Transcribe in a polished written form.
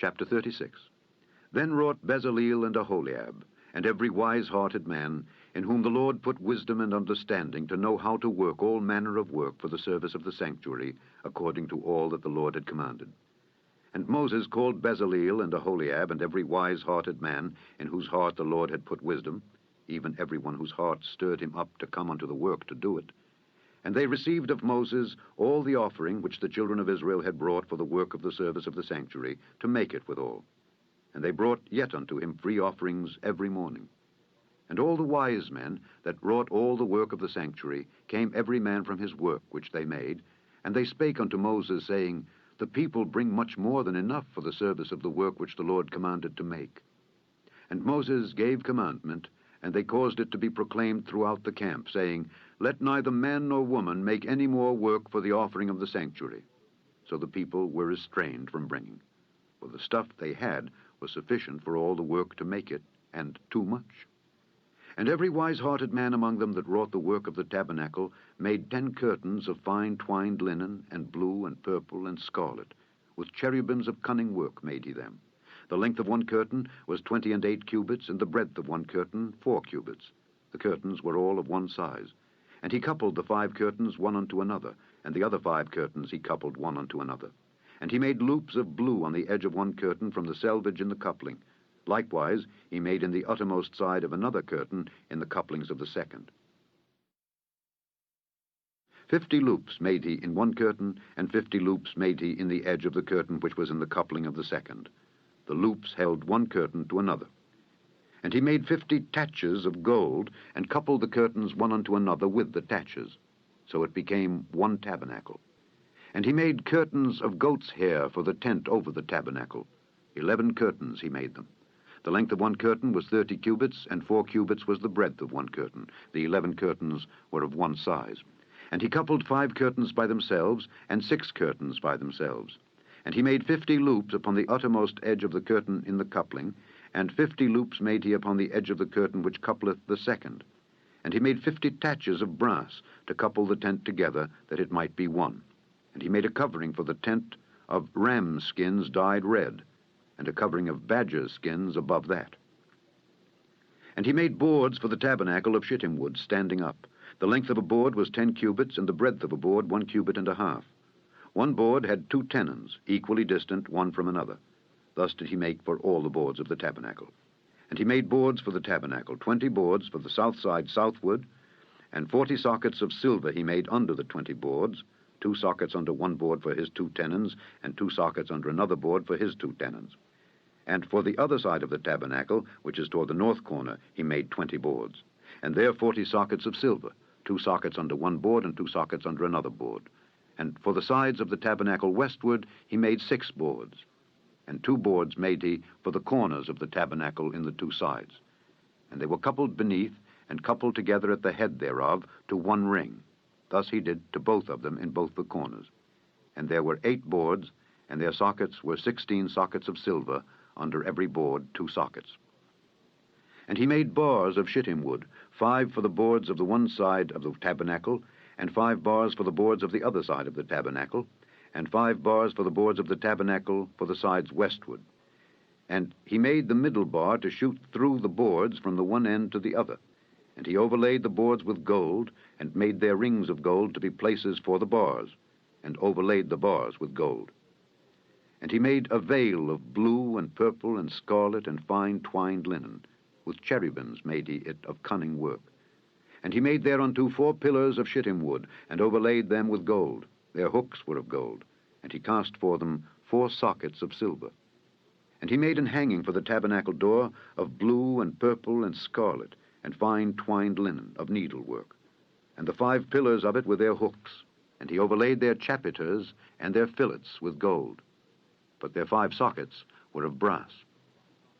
Chapter 36. Then wrought Bezaleel and Aholiab, and every wise-hearted man, in whom the Lord put wisdom and understanding to know how to work all manner of work for the service of the sanctuary, according to all that the Lord had commanded. And Moses called Bezaleel and Aholiab, and every wise-hearted man, in whose heart the Lord had put wisdom, even every one whose heart stirred him up to come unto the work to do it. And they received of Moses all the offering which the children of Israel had brought for the work of the service of the sanctuary, to make it withal. And they brought yet unto him free offerings every morning. And all the wise men that wrought all the work of the sanctuary came every man from his work which they made, and they spake unto Moses, saying, The people bring much more than enough for the service of the work which the Lord commanded to make. And Moses gave commandment, and they caused it to be proclaimed throughout the camp, saying, Let neither man nor woman make any more work for the offering of the sanctuary. So the people were restrained from bringing, for the stuff they had was sufficient for all the work to make it, and too much. And every wise-hearted man among them that wrought the work of the tabernacle made 10 curtains of fine twined linen, and blue, and purple, and scarlet. With cherubims of cunning work made he them. The length of one curtain was 28 cubits, and the breadth of one curtain 4 cubits. The curtains were all of one size. And he coupled the 5 curtains one unto another, and the other 5 curtains he coupled one unto another. And he made loops of blue on the edge of one curtain from the selvage in the coupling. Likewise he made in the uttermost side of another curtain in the couplings of the second. 50 loops made he in one curtain, and 50 loops made he in the edge of the curtain which was in the coupling of the second. The loops held one curtain to another. And he made 50 taches of gold, and coupled the curtains one unto another with the taches. So it became one tabernacle. And he made curtains of goat's hair for the tent over the tabernacle. 11 curtains he made them. The length of one curtain was 30 cubits, and 4 cubits was the breadth of one curtain. The 11 curtains were of one size. And he coupled 5 curtains by themselves, and 6 curtains by themselves. And he made 50 loops upon the uttermost edge of the curtain in the coupling, and 50 loops made he upon the edge of the curtain which coupleth the second. And he made 50 taches of brass to couple the tent together, that it might be one. And he made a covering for the tent of ram skins dyed red, and a covering of badger skins above that. And he made boards for the tabernacle of shittim wood standing up. The length of a board was 10 cubits, and the breadth of a board 1 cubit and a half. One board had 2 tenons, equally distant one from another. Thus did he make for all the boards of the tabernacle. And he made boards for the tabernacle, 20 boards for the south side southward, and 40 sockets of silver he made under the 20 boards, 2 sockets under one board for his 2 tenons, and 2 sockets under another board for his 2 tenons. And for the other side of the tabernacle, which is toward the north corner, he made 20 boards. And there 40 sockets of silver, 2 sockets under one board and 2 sockets under another board. And for the sides of the tabernacle westward he made 6 boards. And 2 boards made he for the corners of the tabernacle in the 2 sides. And they were coupled beneath, and coupled together at the head thereof, to one ring. Thus he did to both of them in both the corners. And there were 8 boards, and their sockets were 16 sockets of silver, under every board 2 sockets. And he made bars of shittim wood, 5 for the boards of the one side of the tabernacle, and 5 bars for the boards of the other side of the tabernacle, and 5 bars for the boards of the tabernacle for the sides westward. And he made the middle bar to shoot through the boards from the one end to the other. And he overlaid the boards with gold, and made their rings of gold to be places for the bars, and overlaid the bars with gold. And he made a veil of blue and purple and scarlet and fine twined linen. With cherubims made he it of cunning work. And he made thereunto 4 pillars of shittim wood, and overlaid them with gold. Their hooks were of gold. And he cast for them 4 sockets of silver. And he made an hanging for the tabernacle door of blue and purple and scarlet, and fine twined linen of needlework. And the 5 pillars of it were their hooks. And he overlaid their chapiters and their fillets with gold. But their 5 sockets were of brass.